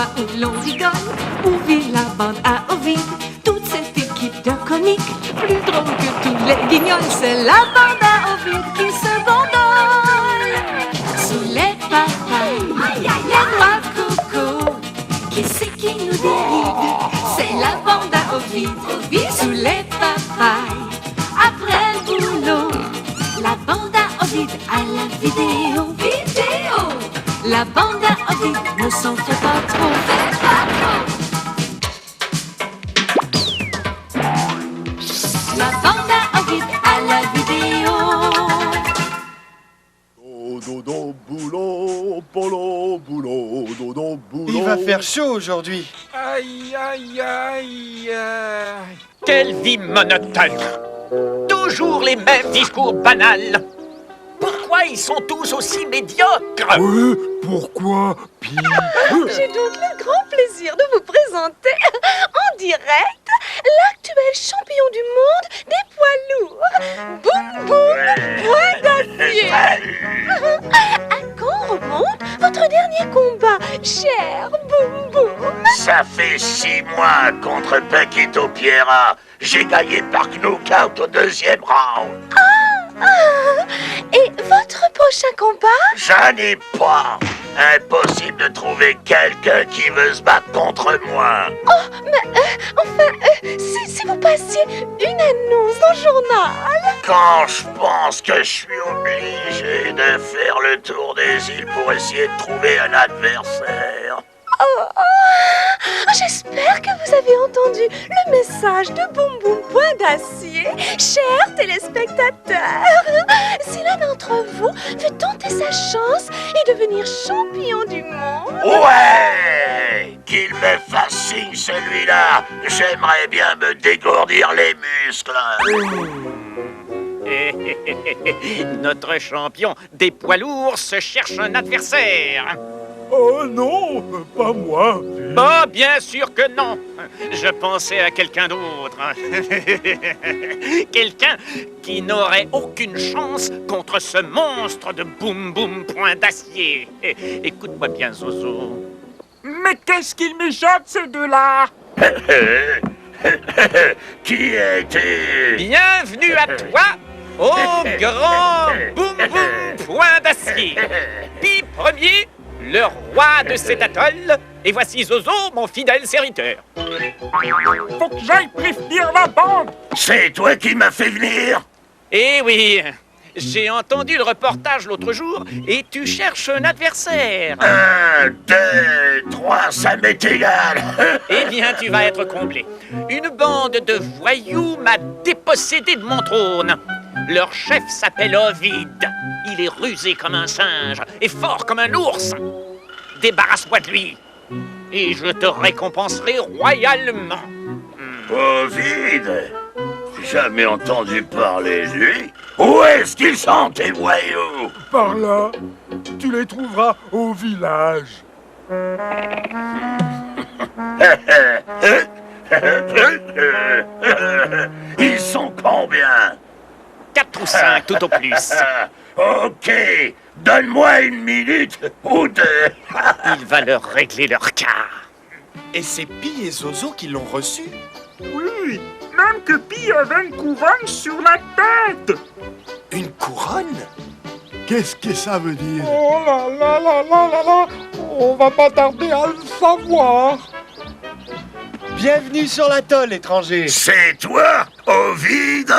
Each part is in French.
endroit où l'on rigole, où vit la bande à Ovide. Toute cette équipe de comiques, plus drôle que tous les guignols, c'est la bande à Ovide qui se bandole. Sous les papayes, les noix de coco, qui c'est qui nous dérive? C'est la bande à Ovide, sous les papayes, après le boulot. La bande à Ovide à la vidéo. La bande à Ovide ne s'en fait pas trop. La bande à Ovide à la vidéo. Dodo boulot, polo boulot, dodo boulot. Il va faire chaud aujourd'hui. Aïe, aïe, aïe, aïe. Quelle vie monotone! Toujours les mêmes discours banals. Pourquoi ils sont tous aussi médiocres? Oui, pourquoi pire? J'ai donc le grand plaisir de vous présenter en direct l'actuel champion du monde des poids lourds, Boum Boum Point d'Acier. À quand remonte votre dernier combat, cher Boum Boum? Ça fait 6 mois contre Paquito Piera. J'ai gagné par knockout au 2e round. Et votre prochain combat? J'en ai pas. Impossible de trouver quelqu'un qui veut se battre contre moi. Oh, mais si vous passiez une annonce dans le journal. Quand je pense que je suis obligé de faire le tour des îles pour essayer de trouver un adversaire. J'espère que vous avez entendu le message de Boum Boum Point d'Acier, chers téléspectateurs. Si l'un d'entre vous veut tenter sa chance et devenir champion du monde... Ouais! Qu'il me fasse signe celui-là. J'aimerais bien me dégourdir les muscles. Notre champion des poids lourds se cherche un adversaire. Oh non, pas moi. Bah, bien sûr que non. Je pensais à quelqu'un d'autre. Quelqu'un qui n'aurait aucune chance contre ce monstre de Boum Boum Point d'Acier. Écoute-moi bien, Zozo. Mais qu'est-ce qu'ils m'échappent, ces deux-là? Qui es-tu? Bienvenue à toi, au grand Boum Boum Point d'Acier. Pi premier, le roi de cet atoll, et voici Zozo, mon fidèle serviteur. Faut que j'aille prévenir la bande. C'est toi qui m'as fait venir? Eh oui, j'ai entendu le reportage l'autre jour, et tu cherches un adversaire. 1, 2, 3, ça m'est égal. Eh bien, tu vas être comblé. Une bande de voyous m'a dépossédé de mon trône. Leur chef s'appelle Ovide. Il est rusé comme un singe et fort comme un ours. Débarrasse-moi de lui et je te récompenserai royalement. Ovide? Jamais entendu parler de lui? Où est-ce qu'ils sont, tes voyous? Par là, tu les trouveras au village. Ils sont combien? 4 ou 5 tout au plus. Ok, donne-moi 1 minute ou 2. Il va leur régler leur cas. Et c'est Pi et Zozo qui l'ont reçu. Oui, même que Pi avait une couronne sur la tête. Une couronne? Qu'est-ce que ça veut dire? Oh là là là là là là. On va pas tarder à le savoir. Bienvenue sur l'atoll, étranger. C'est toi, Ovide?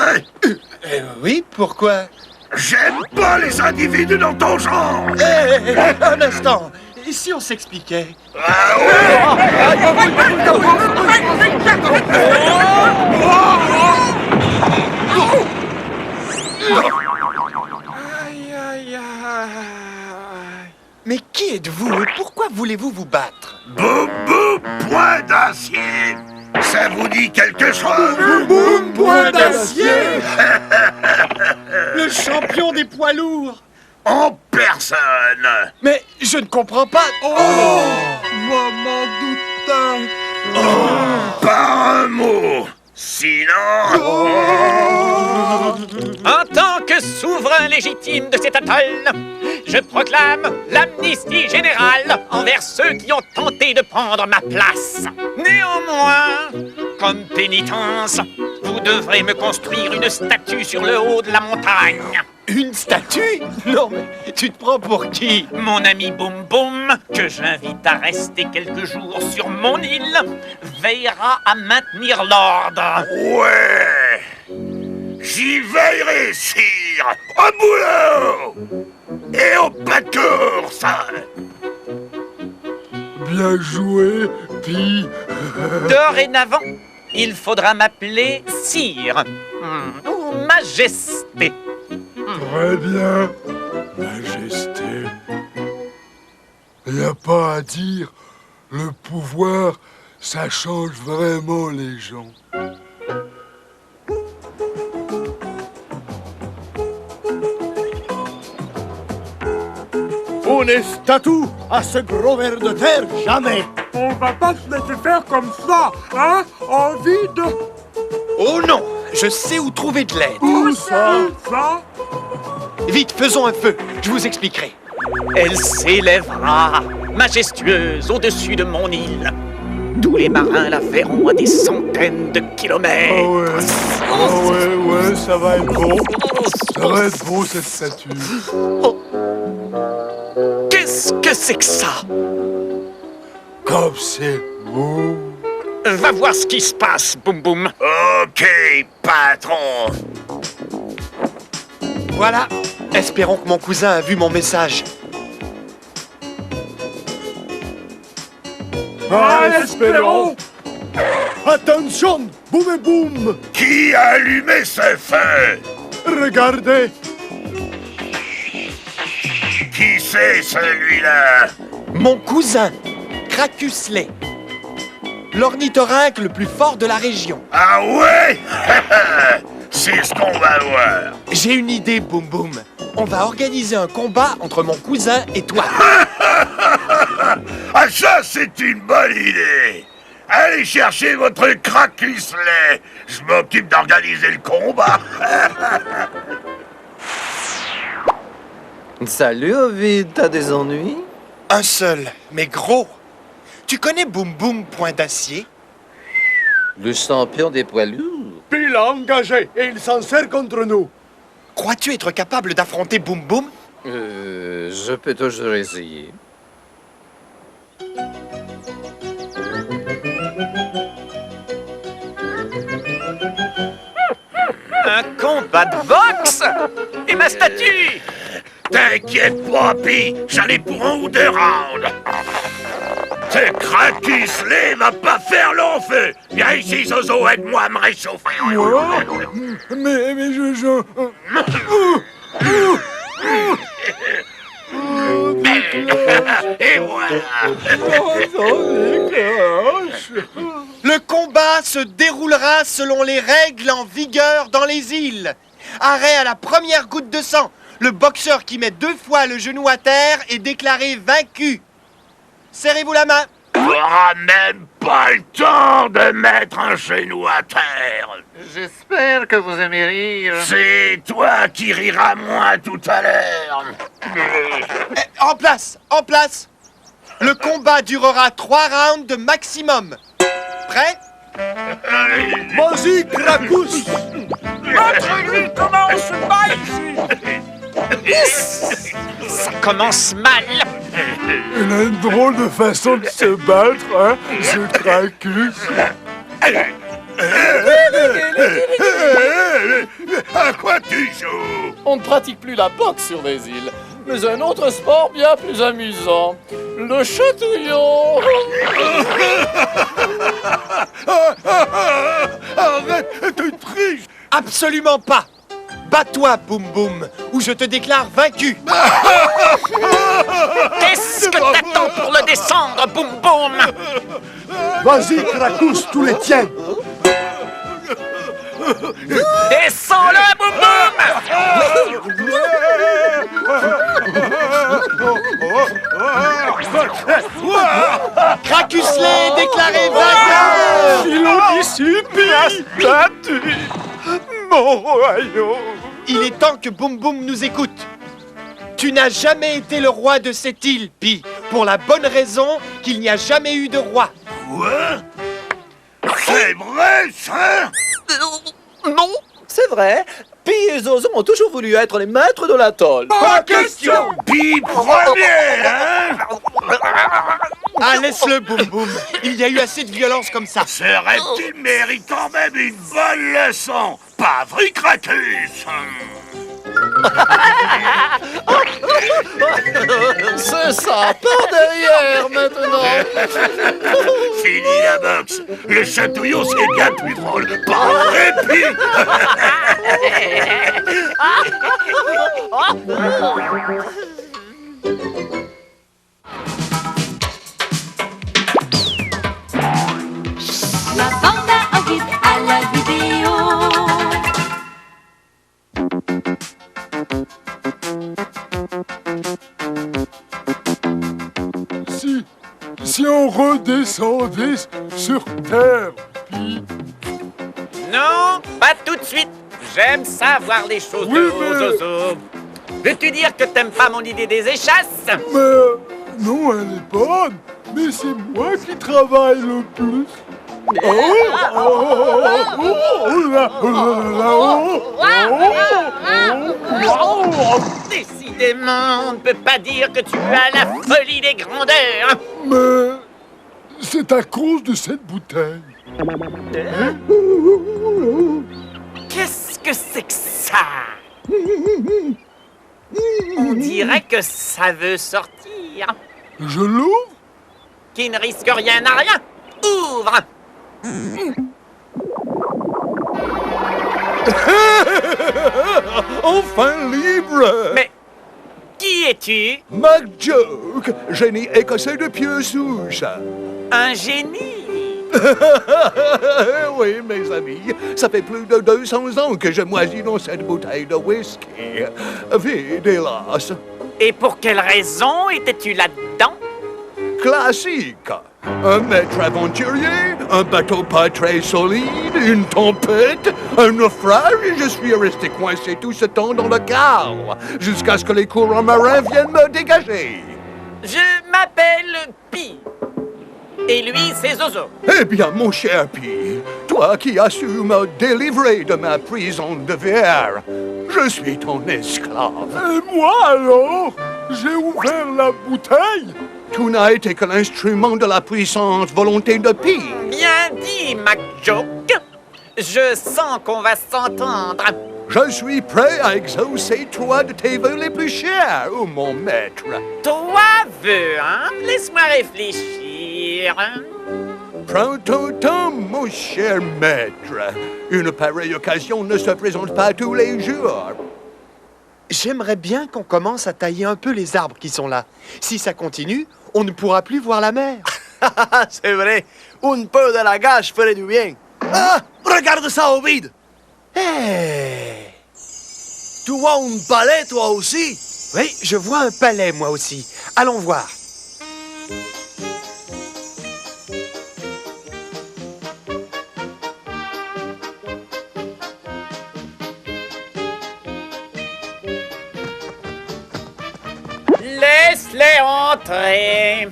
Oui, pourquoi? J'aime pas les individus dans ton genre. Un instant. Et si on s'expliquait? Ah ouais? Aïe, aïe, aïe. Mais qui êtes-vous et pourquoi voulez-vous vous battre? Boum boum point d'acier. Ça vous dit quelque chose? Boum Boum Point d'Acier. Le champion des poids lourds. En personne. Mais je ne comprends pas. Moi m'en doutais. Pas un mot. Sinon... En tant que que souverain légitime de cet atoll, je proclame l'amnistie générale envers ceux qui ont tenté de prendre ma place. Néanmoins, comme pénitence, vous devrez me construire une statue sur le haut de la montagne. Une statue? Non, mais tu te prends pour qui? Mon ami Boum Boum, que j'invite à rester quelques jours sur mon île, veillera à maintenir l'ordre. Ouais. J'y veillerai, sire. Au boulot. Et au pas de course. Bien joué, Pi. Dorénavant, il faudra m'appeler Sire ou Majesté. Très bien, Majesté. Y a pas à dire, le pouvoir, ça change vraiment les gens. On est statue à ce gros ver de terre, jamais. On va pas se laisser faire comme ça, hein, en vide. Oh non, je sais où trouver de l'aide. Où ça? Vite, faisons un feu, je vous expliquerai. Elle s'élèvera, majestueuse, au-dessus de mon île. Tous les marins la verront à des centaines de kilomètres. Ouais, ça va être beau. Ça va être beau, cette statue. Qu'est-ce que c'est que ça? Comme c'est beau. Va voir ce qui se passe, Boum Boum. Ok, patron. Voilà, espérons que mon cousin a vu mon message. Espérons. Attention, boum et boum. Qui a allumé ce feu? Regardez. Qui c'est celui-là? Mon cousin, Krakusley. L'ornithorynque le plus fort de la région. Ah ouais? C'est ce qu'on va voir. J'ai une idée, Boum Boum. On va organiser un combat entre mon cousin et toi. Ah ça, c'est une bonne idée. Allez chercher votre Krakusley. Je m'occupe d'organiser le combat. Salut Ovid, t'as des ennuis? Un seul, mais gros. Tu connais Boum Boum Point d'Acier? Le champion des poids lourds? Puis l'a engagé et il s'en sert contre nous. Crois-tu être capable d'affronter Boum Boum? Je peux toujours essayer. Un combat de boxe? Et ma statue? T'inquiète pas, Pi, j'en ai pour un ou deux rounds. Ce Krakusley va pas faire long feu. Viens ici, Zozo, aide-moi à me réchauffer. Mais je... Et voilà. Le combat se déroulera selon les règles en vigueur dans les îles. Arrêt à la première goutte de sang. Le boxeur qui met 2 fois le genou à terre est déclaré vaincu. Serrez-vous la main. T'auras même pas le temps de mettre un genou à terre. J'espère que vous aimez rire. C'est toi qui riras moins tout à l'heure. En place, en place. Le combat durera 3 rounds maximum. Prêt? Vas-y, Krakus. Montre-lui comment on se bat ici. Ça commence mal. Il a une drôle de façon de se battre, hein, ce Krakus. À quoi tu joues? On ne pratique plus la boxe sur les îles, mais un autre sport bien plus amusant, le chatouillon. Arrête, tu triches. Absolument pas. Bats-toi, Boum Boum, ou je te déclare vaincu. Qu'est-ce que t'attends pour le descendre, Boum Boum? Vas-y, Krakus, tous les tiens. Descends-le, Boum Boum! Krakusley est déclaré vainqueur. Il anticipe la statue. Mon royaume. Il est temps que Boum Boum nous écoute. Tu n'as jamais été le roi de cette île, Pi, pour la bonne raison qu'il n'y a jamais eu de roi. Quoi? C'est vrai, ça? Non, c'est vrai. Pi et Zozo ont toujours voulu être les maîtres de l'atoll. Pas question! Pi premier, hein? Ah, laisse-le, Boum Boum. Il y a eu assez de violence comme ça. Ce reptile mérite quand même une bonne leçon. Pas vrai, Krakus? C'est ça, par derrière maintenant. Fini la boxe. Le chatouillon, c'est bien plus drôle. Pas vrai, Pi? La bande à Ovid à la vidéo. Si on redescendait sur Terre, Pi. Non, pas tout de suite. J'aime ça voir les choses Oui, de haut, mais- Zozo. Veux-tu dire que t'aimes pas mon idée des échasses? Mais non, elle est bonne, mais c'est moi qui travaille le plus. Décidément, on ne peut pas dire que tu as la folie des grandeurs. Mais c'est à cause de cette bouteille. Qu'est-ce que c'est que ça? On dirait que ça veut sortir. Je l'ouvre? Qui ne risque rien à rien. Ouvre! Enfin libre! Mais qui es-tu? McJoke, génie écossais de pieux souche. Un génie? Oui, mes amis, ça fait plus de 200 ans que je moisis dans cette bouteille de whisky. Vide, hélas. Et pour quelle raison étais-tu là-dedans? Classique. Un maître aventurier, un bateau pas très solide, une tempête, un naufrage, et je suis resté coincé tout ce temps dans le cale, jusqu'à ce que les courants marins viennent me dégager. Je m'appelle Pi. Et lui, c'est Zozo. Eh bien, mon cher Pi, toi qui as su me délivrer de ma prison de verre, je suis ton esclave. Et moi alors? J'ai ouvert la bouteille? Tu n'as été que l'instrument de la puissante volonté de Pi. Bien dit, McJoke. Je sens qu'on va s'entendre. Je suis prêt à exaucer trois de tes vœux les plus chers, ô mon maître. Trois vœux, hein? Laisse-moi réfléchir. Prends ton temps, mon cher maître. Une pareille occasion ne se présente pas tous les jours. J'aimerais bien qu'on commence à tailler un peu les arbres qui sont là. Si ça continue, on ne pourra plus voir la mer. C'est vrai. Un peu de la gâche ferait du bien. Ah! Regarde ça, Ovid! Hey! Tu vois un palais, toi aussi? Oui, je vois un palais, moi aussi. Allons voir. Laisse-les entrer.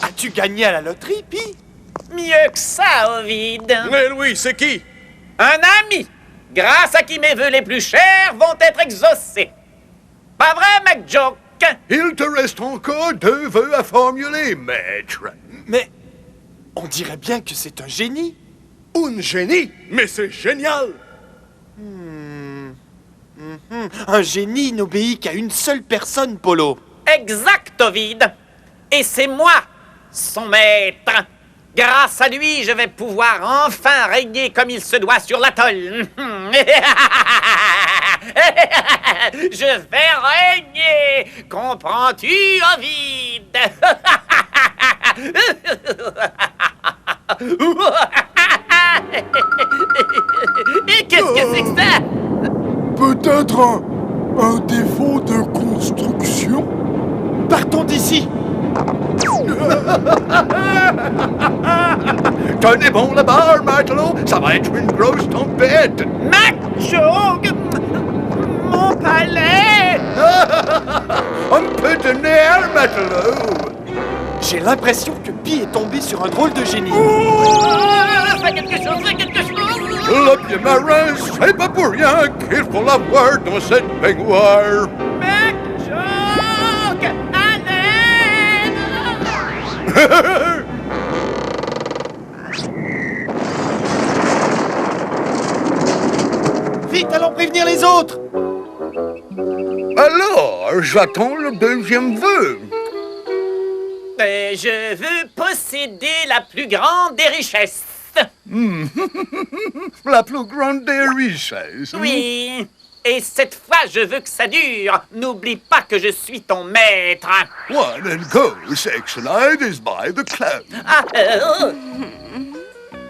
As-tu gagné à la loterie, Pi? Mieux que ça, Ovid. Mais lui, c'est qui? Un ami, grâce à qui mes vœux les plus chers vont être exaucés. Pas vrai, McJoke? Il te reste encore 2 vœux à formuler, maître. Mais on dirait bien que c'est un génie. Un génie? Mais c'est génial! Un génie n'obéit qu'à une seule personne, Polo. Exact, Ovid. Et c'est moi, son maître. Grâce à lui, je vais pouvoir enfin régner comme il se doit sur l'atoll. Je vais régner. Comprends-tu, Ovid? Et qu'est-ce que c'est que ça? Peut-être un défaut de construction? Partons d'ici. Tenez bon la barre, matelot, ça va être une grosse tempête. McJoke! mon palais! Un peu de nerf, matelot. J'ai l'impression que Pi est tombé sur un drôle de génie. Fais quelque chose, fais quelque chose! Le pied marin, c'est pas pour rien qu'il faut l'avoir dans cette baignoire. McJoke! À l'aide! Vite, allons prévenir les autres. Alors, j'attends le deuxième vœu. Je veux posséder la plus grande des richesses. La plus grande des richesses. Oui. Et cette fois, je veux que ça dure. N'oublie pas que je suis ton maître. One and go, section night is by the club. Ah,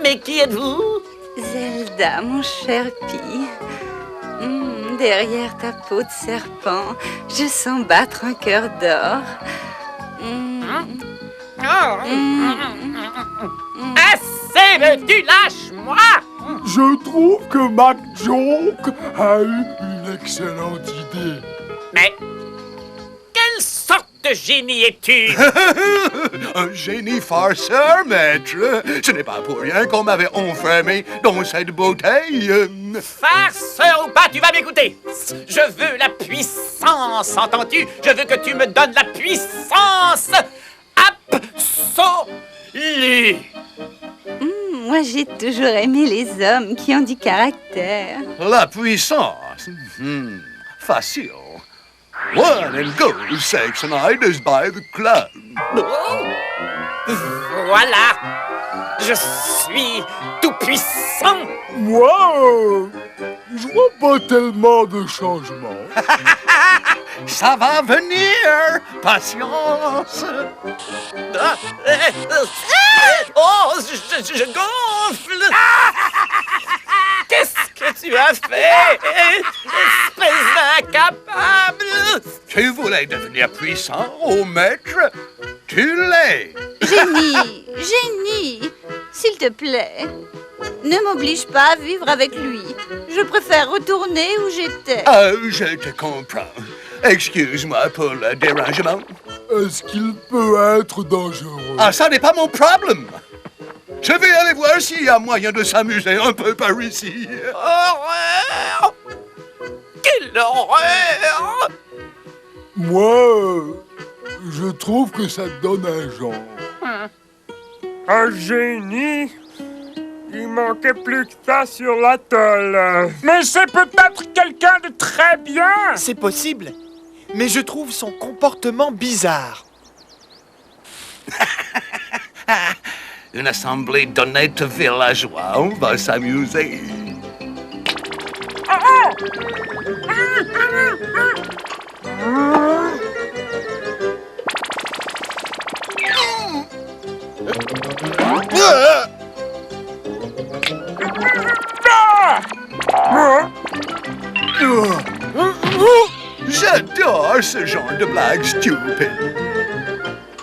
mais qui êtes-vous? Zelda, mon cher Pi. Derrière ta peau de serpent, je sens battre un cœur d'or. Assez, veux-tu lâche-moi? Je trouve que McJoke a eu une excellente idée. Mais quelle sorte de génie es-tu? Un génie farceur, maître. Ce n'est pas pour rien qu'on m'avait enfermé dans cette bouteille. Farceur ou pas, tu vas m'écouter. Je veux la puissance, entends-tu? Je veux que tu me donnes la puissance absolue. Moi, j'ai toujours aimé les hommes qui ont du caractère. La puissance. Facile. One and go, section night is by the club. Voilà. Je suis tout puissant. Moi, je vois pas tellement de changements. Ça va venir. Patience. Oh, je gonfle. Qu'est-ce que tu as fait, espèce d'incapable? Tu voulais devenir puissant, ô maître? Tu l'es. Génie, s'il te plaît, ne m'oblige pas à vivre avec lui. Je préfère retourner où j'étais. Je te comprends. Excuse-moi pour le dérangement. Est-ce qu'il peut être dangereux? Ça n'est pas mon problème. Je vais aller voir s'il y a moyen de s'amuser un peu par ici. Horreur! Quelle horreur! Moi, je trouve que ça donne un genre. Un génie? Il manquait plus que ça sur l'atoll. Mais c'est peut-être quelqu'un de très bien. C'est possible, mais je trouve son comportement bizarre. Une assemblée d'honnêtes villageois, on va s'amuser. J'adore ce genre de blague stupide.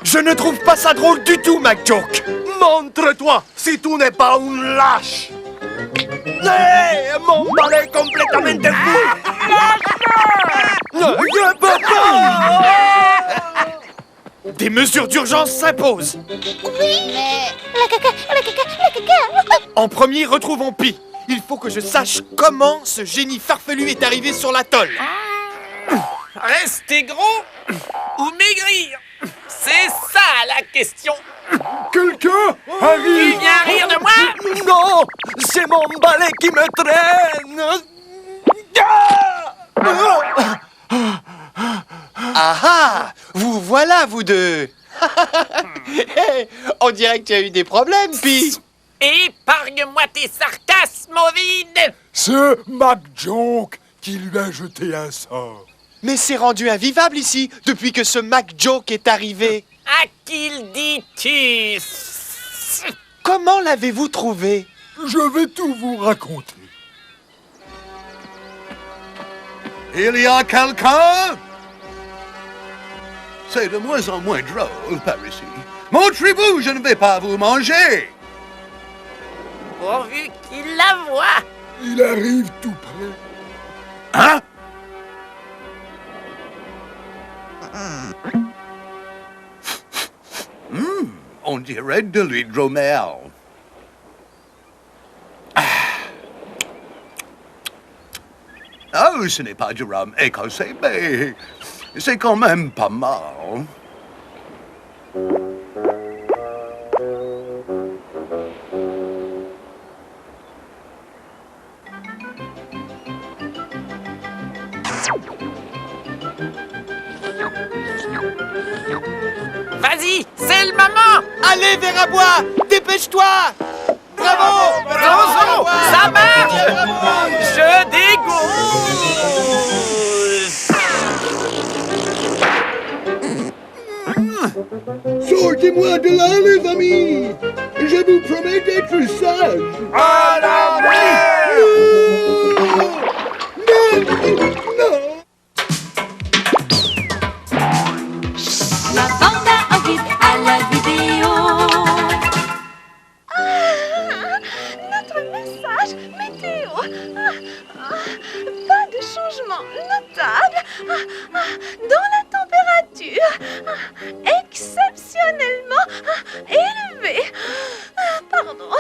Je ne trouve pas ça drôle du tout, McJoke. Montre-toi si tu n'es pas un lâche. Hey, mon balai est complètement fou. Je peux pas. Des mesures d'urgence s'imposent. Oui, la caca. En premier, retrouvons Pi. Il faut que je sache comment ce génie farfelu est arrivé sur l'atoll. Rester gros ou maigrir? C'est ça la question. Quelqu'un Tu arrive! viens rire de moi? Non, c'est mon balai qui me traîne. Ah! Vous voilà, vous deux. On dirait que tu as eu des problèmes, Pi. Épargne-moi tes sarcasmes, Ovid. C'est McJoke qui lui a jeté un sort. Mais c'est rendu invivable ici depuis que ce McJoke est arrivé. À qui le dis-tu? Comment l'avez-vous trouvé? Je vais tout vous raconter. Il y a quelqu'un? C'est de moins en moins drôle par ici. Montrez-vous, je ne vais pas vous manger. Pourvu qu'il la voie. Il arrive tout près. Hein? On dirait de l'hydromel. Oh, ce n'est pas du rhum écossais, mais c'est quand même pas mal. Vas-y, c'est le moment! Allez, verre à bois! Dépêche-toi! Bravo! Bravo! Ça marche! Je dégousse! Sortez-moi de là, les amis! Je vous promets d'être sage! À la mer! Non! La bande à Ovid à la vidéo. Notre message météo. Pas de changement notable dans la température. Exceptionnellement élevée. Pardon.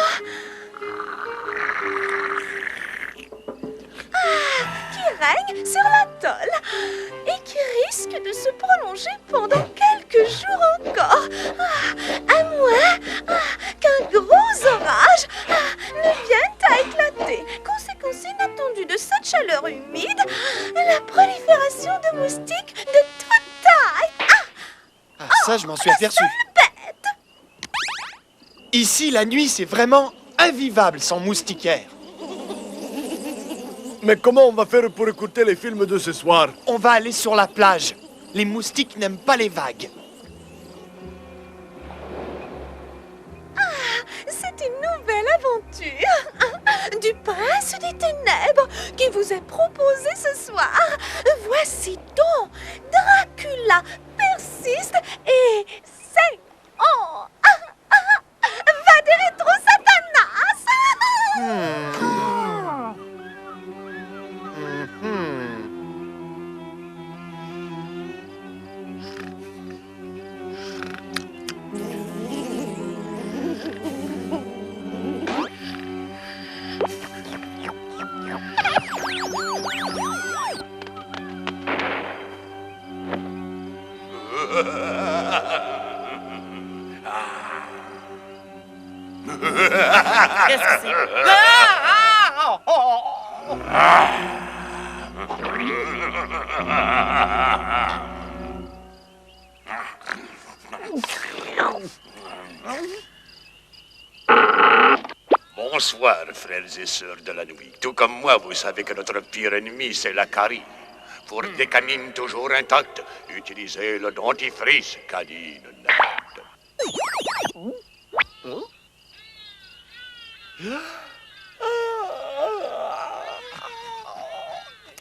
Qui règne sur l'atoll et qui risque de se prolonger pendant quelques jours encore. À moins qu'un gros orage ne vienne à éclater. Conséquence inattendue de cette chaleur humide, la prolifération de moustiques de toute taille. Ah, ça, je m'en suis aperçu. Ici, la nuit, c'est vraiment invivable sans moustiquaire. Mais comment on va faire pour écouter les films de ce soir? On va aller sur la plage. Les moustiques n'aiment pas les vagues. C'est une nouvelle aventure du prince des ténèbres qui vous est proposée ce soir. Voici donc Dracula persiste et c'est... Oh va des rétro Satanas. Qu'est-ce que c'est? Bonsoir, frères et sœurs de la nuit. Tout comme moi, vous savez que notre pire ennemi, c'est la carie. Pour des canines toujours intactes, utilisez le dentifrice canine net.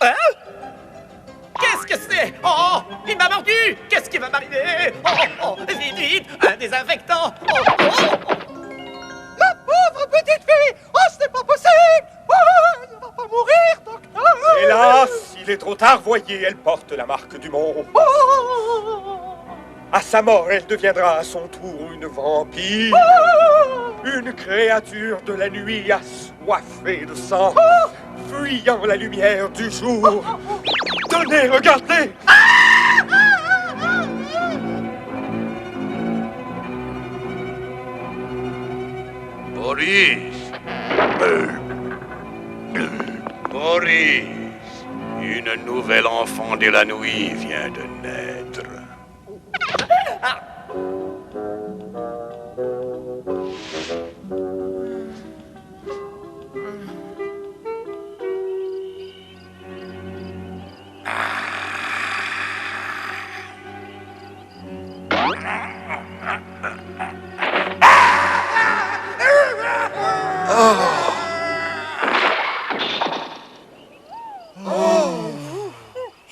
Hein? Qu'est-ce que c'est? Oh, il m'a mordu! Qu'est-ce qui va m'arriver? Oh, vite, vite! Un désinfectant! Ma pauvre petite fille! Oh, ce n'est pas possible! Oh, elle ne va pas mourir, docteur! Hélas, il est trop tard, voyez, elle porte la marque du monde. À sa mort, elle deviendra à son tour une vampire. Une créature de la nuit assoiffée de sang, fuyant la lumière du jour. Tenez, regardez! Boris! Boris! Une nouvelle enfant de la nuit vient de naître.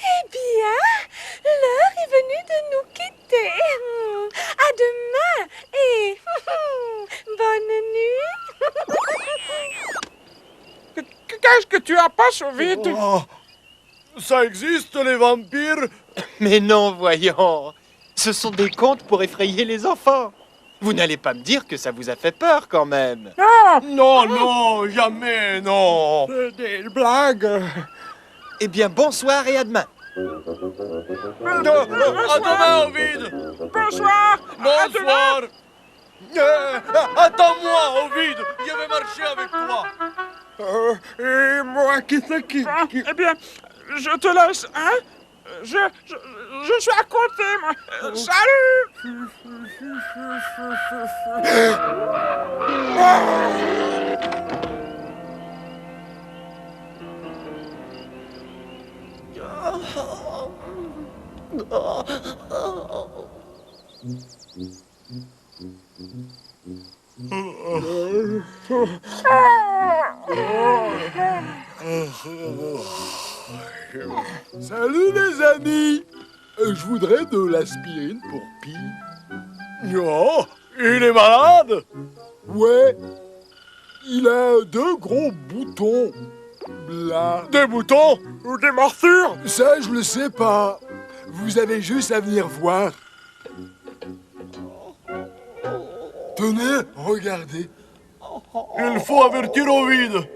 Eh bien, l'heure est venue de nous quitter. À demain et bonne nuit. Qu'est-ce que tu as pas, Sauvite? Oh, ça existe, les vampires? Mais non, voyons. Ce sont des contes pour effrayer les enfants. Vous n'allez pas me dire que ça vous a fait peur quand même. Non, non, jamais, non. C'est des blagues. Eh bien, bonsoir et à demain. À demain, Ovid. Bonsoir. Bonsoir. Attends-moi, Ovid. Je vais marcher avec toi. Et moi, qui c'est qui... Eh bien, je te laisse, hein? Je suis à côté, moi. Salut! Salut les amis. Je voudrais de l'aspirine pour Pi. Oh, il est malade. Ouais. Il a 2 gros boutons. Là. Des boutons ou des morsures? Ça, je le sais pas. Vous avez juste à venir voir. Tenez, regardez. Il faut avertir Ovid.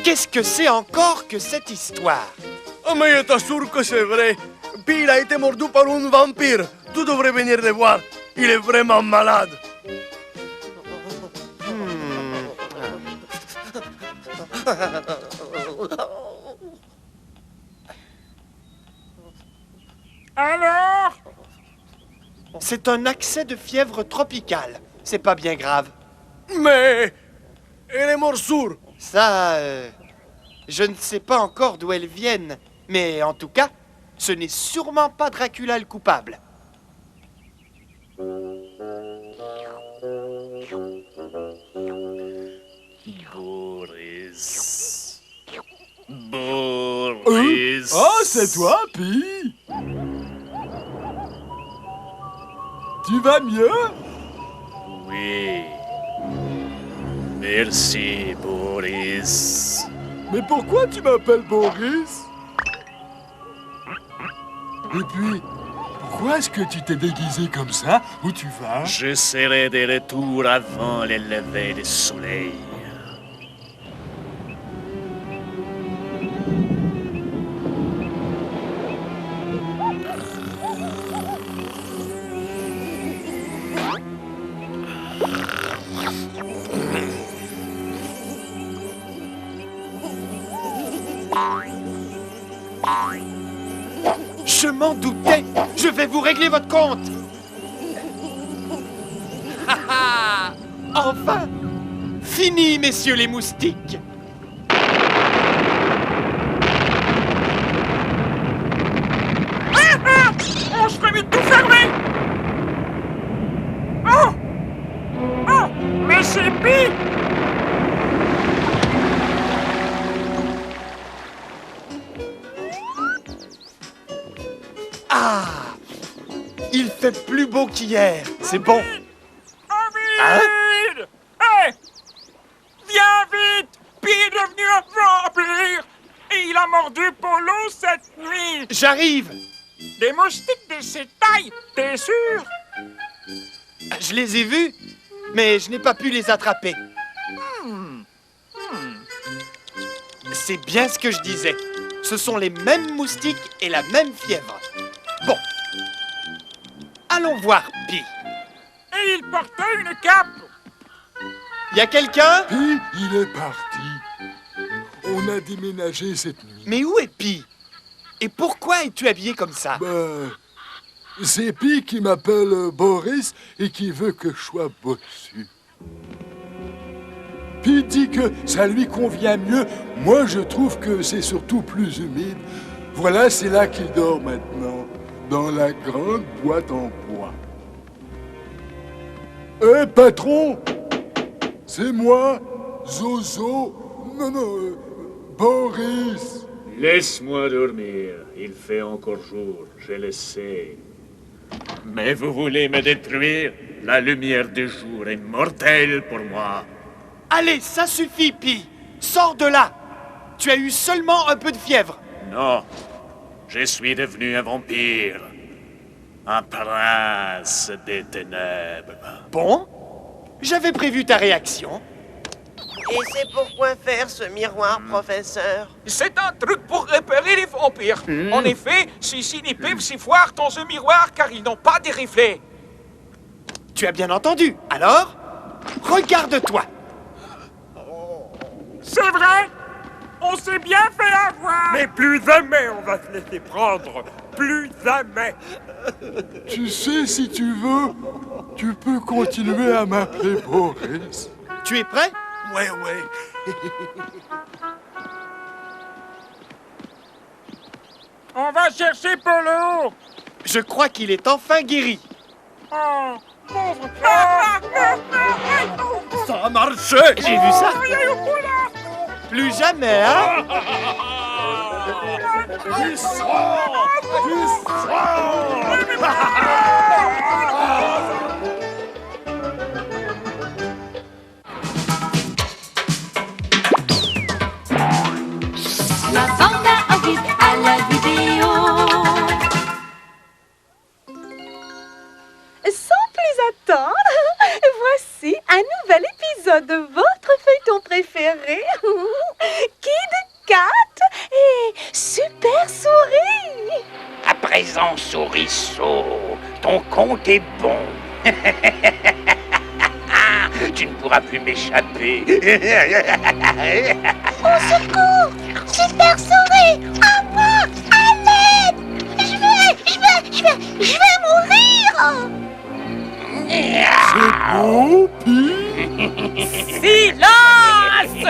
Qu'est-ce que c'est encore que cette histoire? Oh, mais je t'assure que c'est vrai. Puis il a été mordu par un vampire. Tu devrais venir le voir. Il est vraiment malade. Alors? C'est un accès de fièvre tropicale. C'est pas bien grave. Mais et les morsures? Ça, je ne sais pas encore d'où elles viennent. Mais en tout cas, ce n'est sûrement pas Dracula le coupable. Boris. Boris. Oh, c'est toi, Pi. Tu vas mieux? Oui. Merci, Boris. Mais pourquoi tu m'appelles Boris? Et puis, pourquoi est-ce que tu t'es déguisé comme ça? Où tu vas? Je serai de retour avant le lever du soleil. Je m'en doutais. Je vais vous régler votre compte. Enfin! Fini, messieurs les moustiques. On se fait vite tout fermer! Oh! Oh! Mais c'est Pi! Ah! Il fait plus beau qu'hier. C'est bon. Ovid! Hey! Viens vite! Pi est devenu un vampire! Et il a mordu Polo cette nuit! J'arrive. Des moustiques de cette taille, t'es sûr? Je les ai vus, mais je n'ai pas pu les attraper. C'est bien ce que je disais. Ce sont les mêmes moustiques et la même fièvre. Bon. Allons voir Pi. Et il portait une cape! Y a quelqu'un? Pi, il est parti. On a déménagé cette nuit. Mais où est Pi? Et pourquoi es-tu habillé comme ça? C'est Pi qui m'appelle Boris et qui veut que je sois bossu. Pi dit que ça lui convient mieux. Moi, je trouve que c'est surtout plus humide. Voilà, c'est là qu'il dort maintenant, dans la grande boîte en bois. Hé, patron! C'est moi, Zozo. Non, Boris. Laisse-moi dormir. Il fait encore jour, je le sais. Mais vous voulez me détruire? La lumière du jour est mortelle pour moi. Allez, ça suffit, Pi. Sors de là. Tu as eu seulement un peu de fièvre. Non. je suis devenu un vampire. Un prince des ténèbres. Bon, j'avais prévu ta réaction. Et c'est pourquoi faire ce miroir, professeur? C'est un truc pour repérer les vampires. En effet, ceux-ci ne peuvent s'y voir dans ce miroir car ils n'ont pas de reflets. Tu as bien entendu. Alors, regarde-toi. C'est vrai? On s'est bien fait avoir. Mais plus jamais on va se laisser prendre. Plus jamais. Tu sais, si tu veux, tu peux continuer à m'appeler Boris. Tu es prêt? Ouais. On va chercher Polo. Je crois qu'il est enfin guéri. Oh, pauvre. Ça a marché. J'ai vu ça. Plus jamais, hein? La bande à Ovid à la vidéo. Sans plus attendre, voici un nouvel épisode de votre feuilleton préféré, Kid Kat et Super Souris. À présent, Sourisseau, ton compte est bon. Tu ne pourras plus m'échapper. Au secours! Super Souris! À moi! À l'aide! Je vais mourir! C'est beau, Pi. Silence!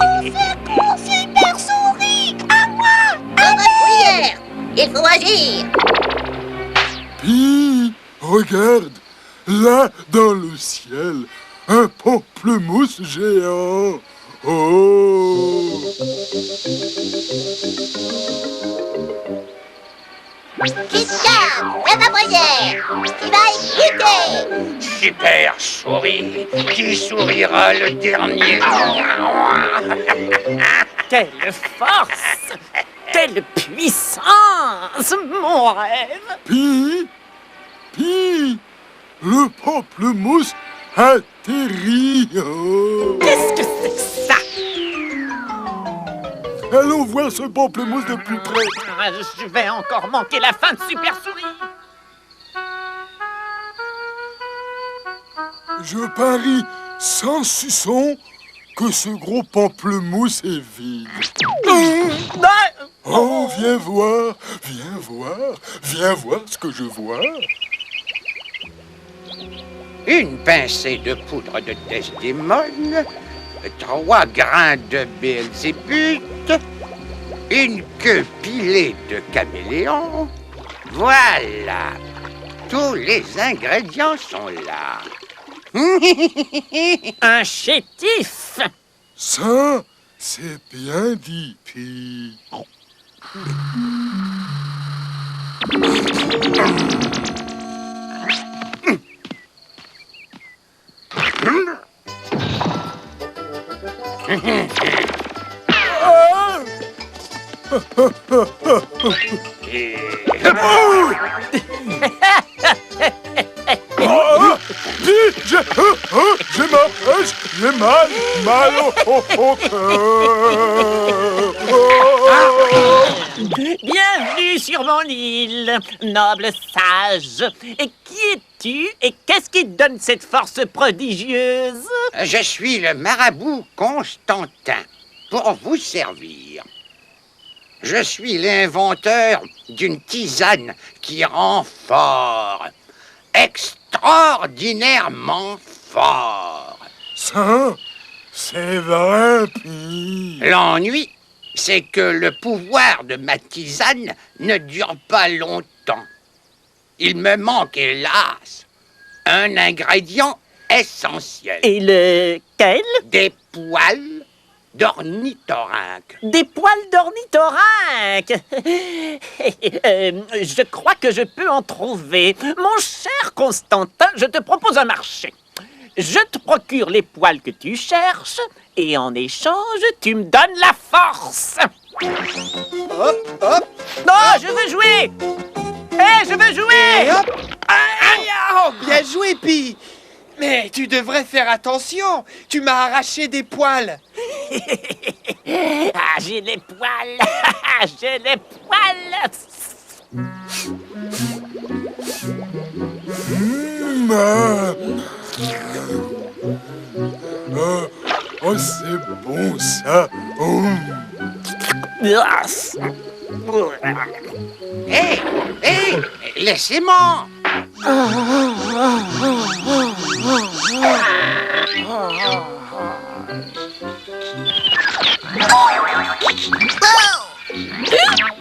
Au secours, Super Souris! À moi! À votre prière! Il faut agir! Pi, regarde, là, dans le ciel, un pamplemousse géant. Oh! Kit-Kat, fais ma prière! Tu vas écouter! Super Souris, qui sourira le dernier? Quelle force! Quelle puissance! Mon rêve! Pi, le pamplemousse atterrit. Oh. Qu'est-ce que c'est que ça? Allons voir ce pamplemousse de plus près. Je vais encore manquer la fin de Super Souris. Je parie sans suçon que ce gros pamplemousse est vide. Oh, viens voir ce que je vois. Une pincée de poudre de Desdémone, 3 grains de Belzébuth, une queue pilée de caméléon. Voilà, tous les ingrédients sont là. Un chétif. Ça, c'est bien dit, Pi. J'ai mal au cœur. Bienvenue sur mon île, noble sage. Et qui es-tu et qu'est-ce qui te donne cette force prodigieuse? Je suis le marabout Constantin, pour vous servir. Je suis l'inventeur d'une tisane qui rend fort, extraordinairement fort. Ça, c'est vrai, Pi. L'ennui, c'est que le pouvoir de ma tisane ne dure pas longtemps. Il me manque, hélas, un ingrédient essentiel. Et lequel? Des poils d'ornithorynque. Des poils d'ornithorynque. Je crois que je peux en trouver. Mon cher Constantin, je te propose un marché. Je te procure les poils que tu cherches et en échange, tu me donnes la force. Hop, hop. Non, je veux jouer. Hé, je veux jouer. Et hop. Aïe, oh, bien joué, Pi. Mais tu devrais faire attention. Tu m'as arraché des poils. Ah, j'ai les poils. J'ai les poils. Oh, c'est bon ça. Hé, hé, laissez-moi.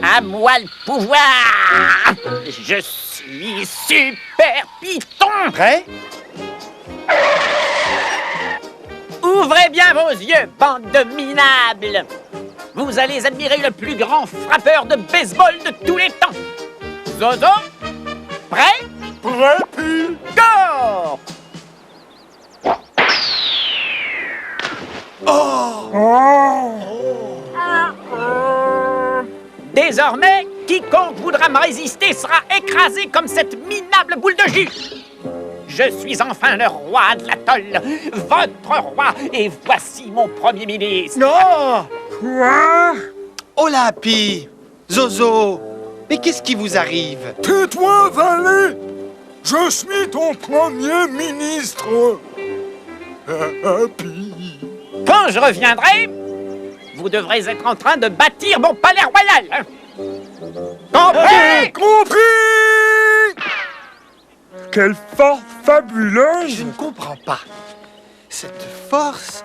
À moi le pouvoir. Je suis Super Python. Prêt? Ouvrez bien vos yeux, bande de minables. Vous allez admirer le plus grand frappeur de baseball de tous les temps. Zozo, prêt? Prêt, Pi. Go! Désormais, quiconque voudra me résister sera écrasé comme cette minable boule de jus. Je suis enfin le roi de l'atoll, votre roi, et voici mon premier ministre. Non! Quoi? Oh là, Pi! Zozo! Mais qu'est-ce qui vous arrive? Tais-toi, valet. Je suis ton premier ministre. Pi. Quand je reviendrai, vous devrez être en train de bâtir mon palais royal. Compris? Compris. Quelle force fabuleuse! Je ne comprends pas. Cette force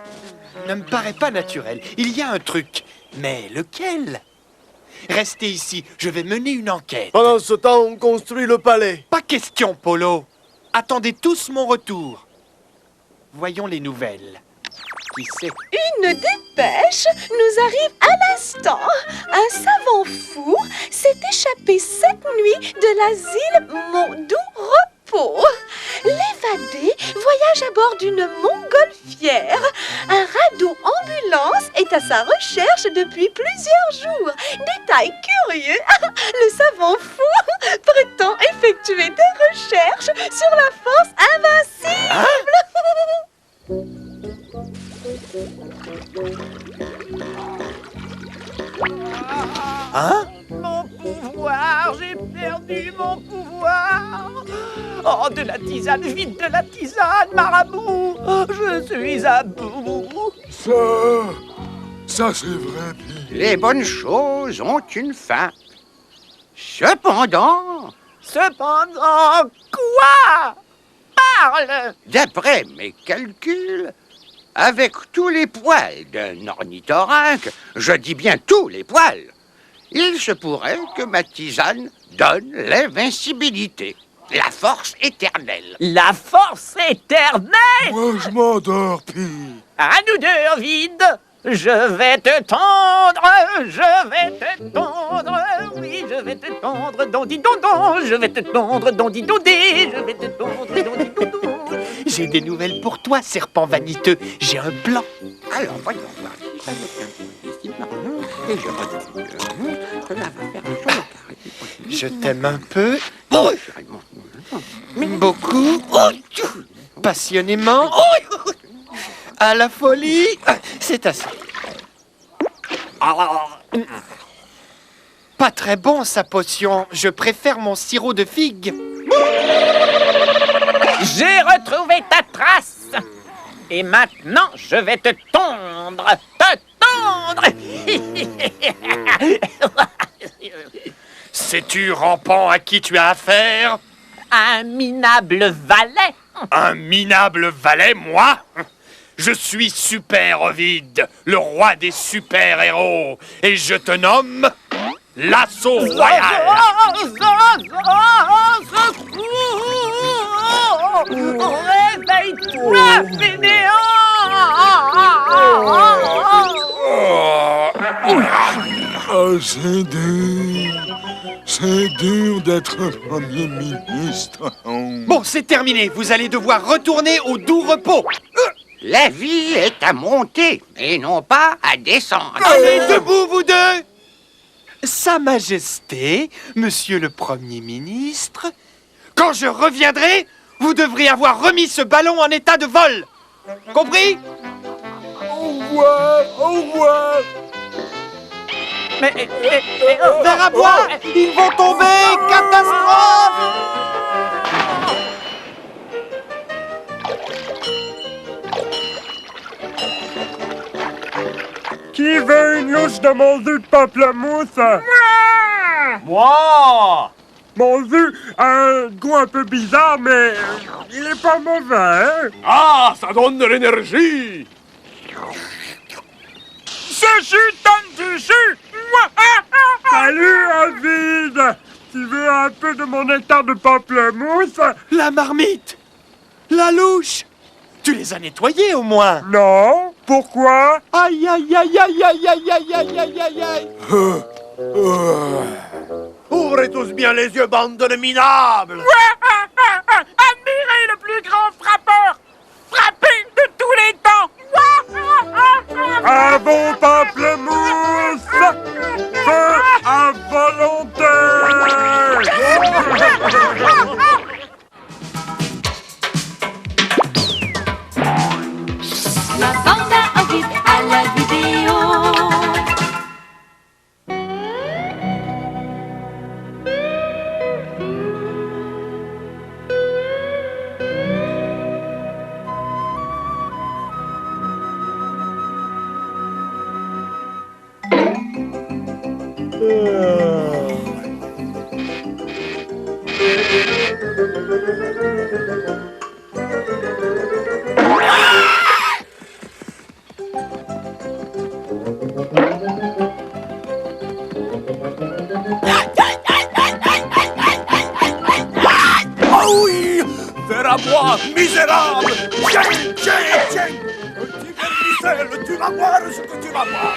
ne me paraît pas naturelle. Il y a un truc. Mais lequel? Restez ici, je vais mener une enquête. Pendant ce temps, on construit le palais. Pas question, Polo. Attendez tous mon retour. Voyons les nouvelles. Qui sait? Une dépêche nous arrive à l'instant. Un savant fou s'est échappé cette nuit de l'asile Mon Doux Repos. L'évadé voyage à bord d'une montgolfière. Un radeau ambulance est à sa recherche depuis plusieurs jours. Détail curieux, le savant fou prétend effectuer des recherches sur la force invincible. Hein? Mon pouvoir, j'ai perdu mon pouvoir. Oh, de la tisane, vite de la tisane, marabout. Je suis à bout. Ça c'est vrai, Pi. Les bonnes choses ont une fin. Cependant, Quoi? Parle. d'après mes calculs, avec tous les poils d'un ornithorynque, je dis bien tous les poils, il se pourrait que ma tisane donne l'invincibilité, la force éternelle. La force éternelle. Moi je m'endors, Pi. À nous deux, Ovid. Je vais te tendre, oui, je vais te tendre, dondi dondon, je vais te tendre, dondi dondé, je vais te tendre, dondi dondon. J'ai des nouvelles pour toi, serpent vaniteux. J'ai un plan. Alors, voyons voir. Je t'aime un peu. Beaucoup. Passionnément. À la folie. C'est assez. Pas très bon, sa potion. Je préfère mon sirop de figue. J'ai retrouvé ta trace. Et maintenant, je vais te tondre. Sais-tu, rampant, à qui tu as affaire? Un minable valet. Un minable valet, moi? Je suis Super Ovid, le roi des super-héros, et je te nomme l'assaut royal. Réveille-toi, fainéant! C'est dur d'être premier ministre. Bon, c'est terminé, vous allez devoir retourner au doux repos. La vie est à monter et non pas à descendre. Allez, debout, vous deux! Sa Majesté, Monsieur le Premier ministre, quand je reviendrai, vous devrez avoir remis ce ballon en état de vol. Compris? Au revoir, au revoir. Verre à bois, ils vont tomber! Catastrophe! Qui veut une louche de mon jus de pamplemousse? Moi! Mon jus a un goût un peu bizarre, mais il est pas mauvais, hein? Ah, ça donne de l'énergie! Ce jus donne du jus! Salut, Ovid! Tu veux un peu de mon nectar de pamplemousse? La marmite! La louche! Tu les as nettoyés au moins! Non? Pourquoi? Aïe aïe aïe aïe aïe aïe aïe aïe aïe aïe aïe! Ouvrez tous bien les yeux, bande de minables! Admirez le plus grand frappeur! Frappé de tous les temps! Un bon pamplemousse! Feu à volonté! La bande à Ovid à la vidéo. Ah oui! Verre à bois, misérable! Tiens, tiens, tiens! Petit vermicelle, tu vas voir ce que tu vas voir!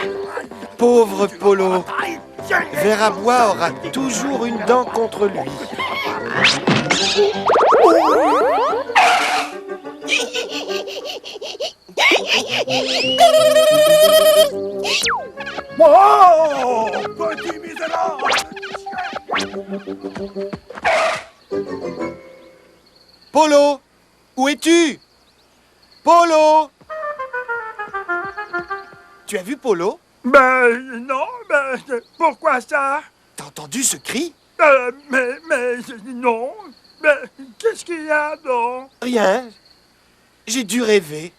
Pauvre Polo! Verre à bois aura toujours une dent contre lui. Oh! Petit misérable! Polo! Où es-tu? Polo! Tu as vu Polo? Ben non, ben pourquoi ça? T'as entendu ce cri? Mais non. Mais qu'est-ce qu'il y a donc? Rien. J'ai dû rêver.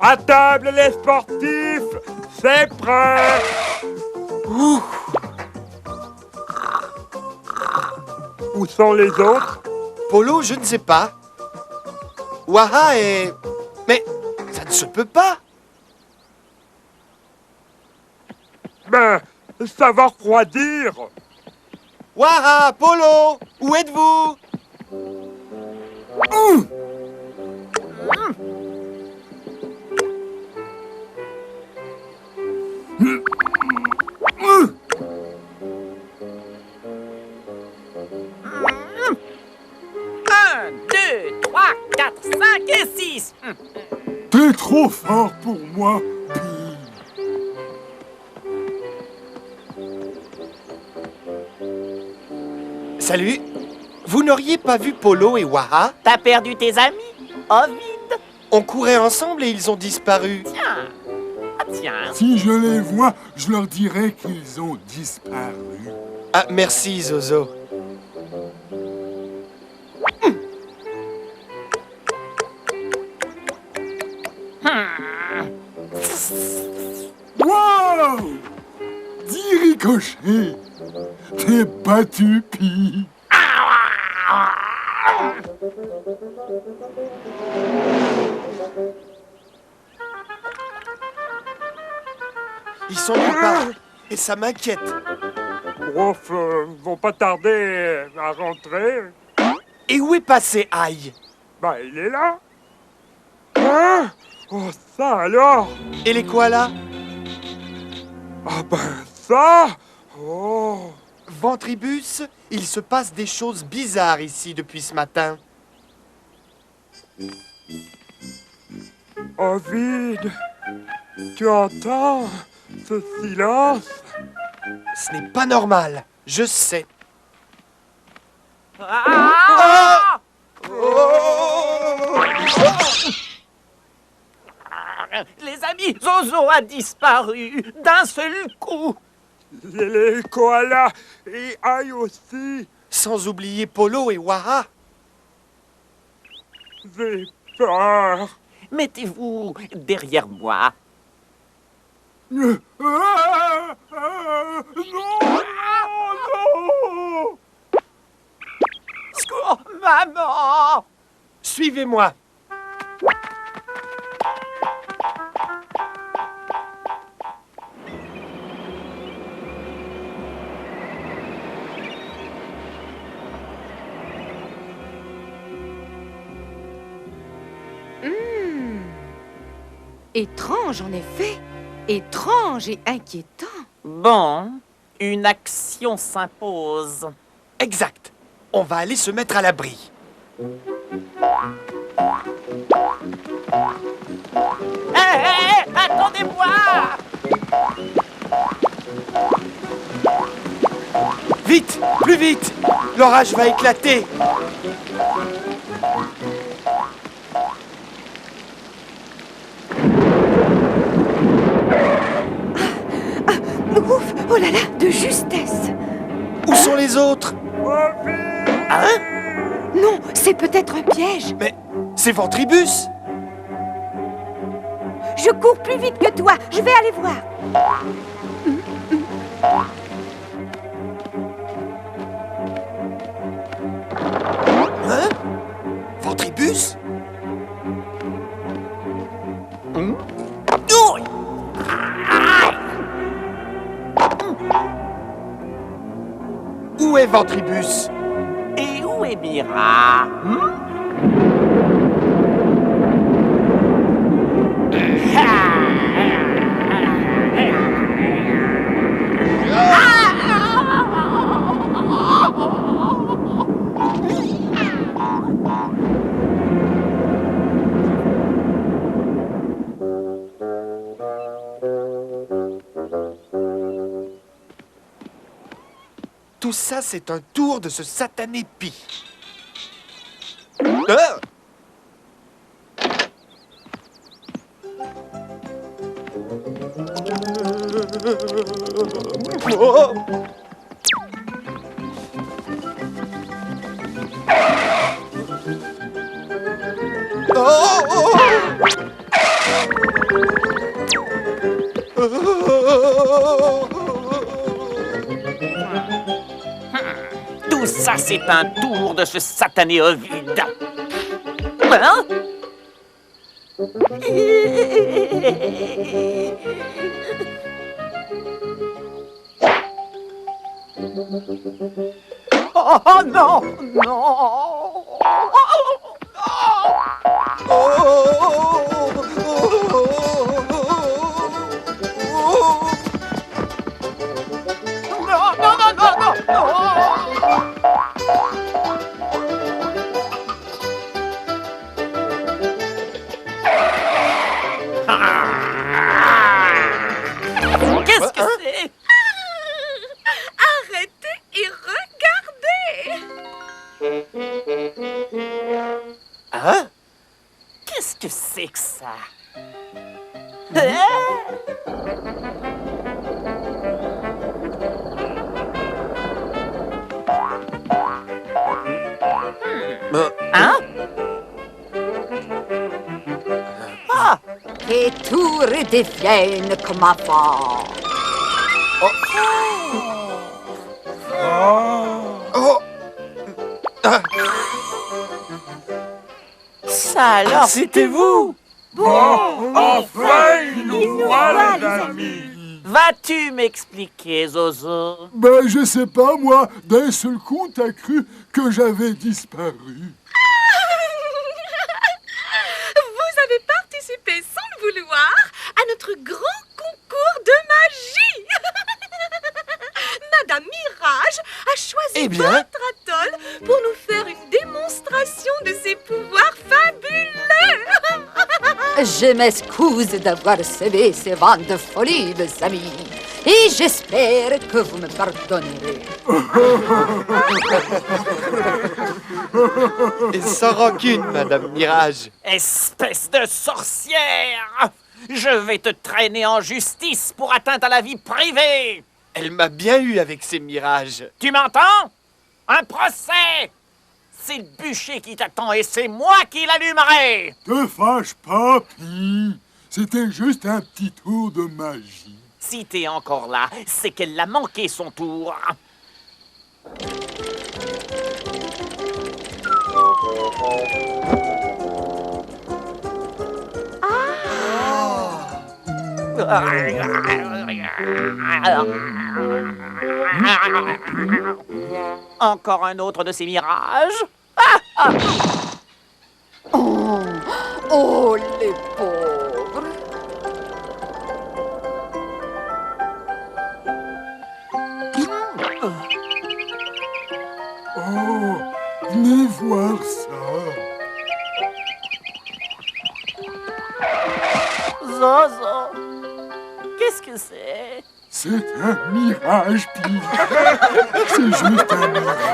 À table les sportifs, c'est prêt. Ouh. Où sont les autres? Polo, je ne sais pas. Waha est... Mais ça ne se peut pas. Ben, ça va refroidir. Waha, Polo, où êtes-vous? Un, 2, 3, 4, 5 et 6. T'es trop fort pour moi, Salut. Vous n'auriez pas vu Polo et Waha? T'as perdu tes amis, Ovid? On courait ensemble et ils ont disparu. Tiens. Ah tiens. Si je les vois, je leur dirai qu'ils ont disparu. Ah, merci, Zozo. Wow! Dis Ricochet, t'es battu, Pi. Ils sont nulle part. Et ça m'inquiète. Ouf, vont pas tarder à rentrer. Et où est passé Aïe? Ben, il est là. Hein? Oh, ça alors? Et les koalas? Ah ben, ça? Oh. Ventribus, il se passe des choses bizarres ici depuis ce matin. Ovide, tu entends ce silence? Ce n'est pas normal, je sais. Ah! Les amis, Zozo a disparu d'un seul coup. Les koalas et Aïe aussi. Sans oublier Polo et Wara. J'ai peur. Mettez-vous derrière moi. Non, non. Secours, maman! Suivez-moi. Étrange en effet. Étrange et inquiétant. Bon, une action s'impose. Exact. On va aller se mettre à l'abri. Hé, attendez-moi! Vite, plus vite. L'orage va éclater. Ouf, oh là là, de justesse. Où sont les autres? Hein? Non, c'est peut-être un piège. Mais c'est Ventribus. Je cours plus vite que toi. Je vais aller voir. Hein? Ventribus? Où est Ventribus? Et où est Mira? Tout ça, c'est un tour de ce satané Pi. Ah! Oh! Tout ça, c'est un tour de ce satané Ovide. Hein? Oh non, non. Qu'est-ce que c'est? Arrêtez et regardez. Hein? Qu'est-ce que c'est que ça? Hein? Ah! Et tout redevienne comme avant. Oh! Ah! Ça alors, c'était vous? Enfin, il nous voit, les amis. Vas-tu m'expliquer, Zozo? Ben, je sais pas, moi. D'un seul coup, t'as cru que j'avais disparu. Vous avez participé sans le vouloir à notre grand concours de magie. Madame Mira, Mirage a choisi Eh bien. votre atoll pour nous faire une démonstration de ses pouvoirs fabuleux. Je m'excuse d'avoir semé ces vents de folie, mes amis. Et j'espère que vous me pardonnerez. Et sans rancune, Madame Mirage. Espèce de sorcière! Je vais te traîner en justice pour atteinte à la vie privée! Elle m'a bien eu avec ses mirages. Tu m'entends? Un procès! C'est le bûcher qui t'attend et c'est moi qui l'allumerai! Te fâche pas, Pi. C'était juste un petit tour de magie. Si t'es encore là, c'est qu'elle a manqué son tour. Encore un autre de ces mirages? Oh, les pauvres. Oh, venez voir ça. Zozo, qu'est-ce que c'est? C'est un mirage, Pi. C'est juste un mirage.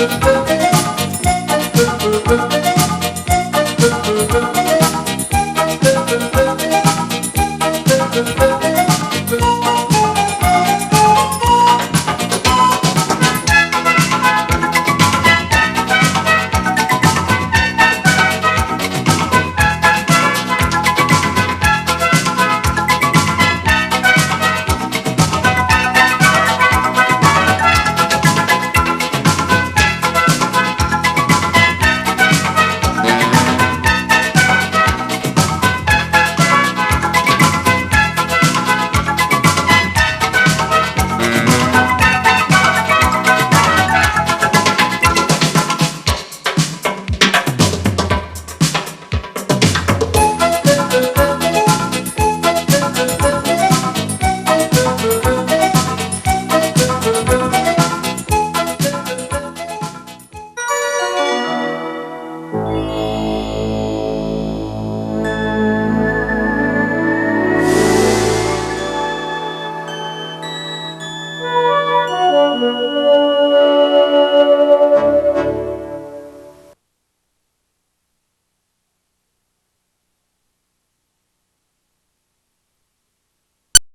Thank you.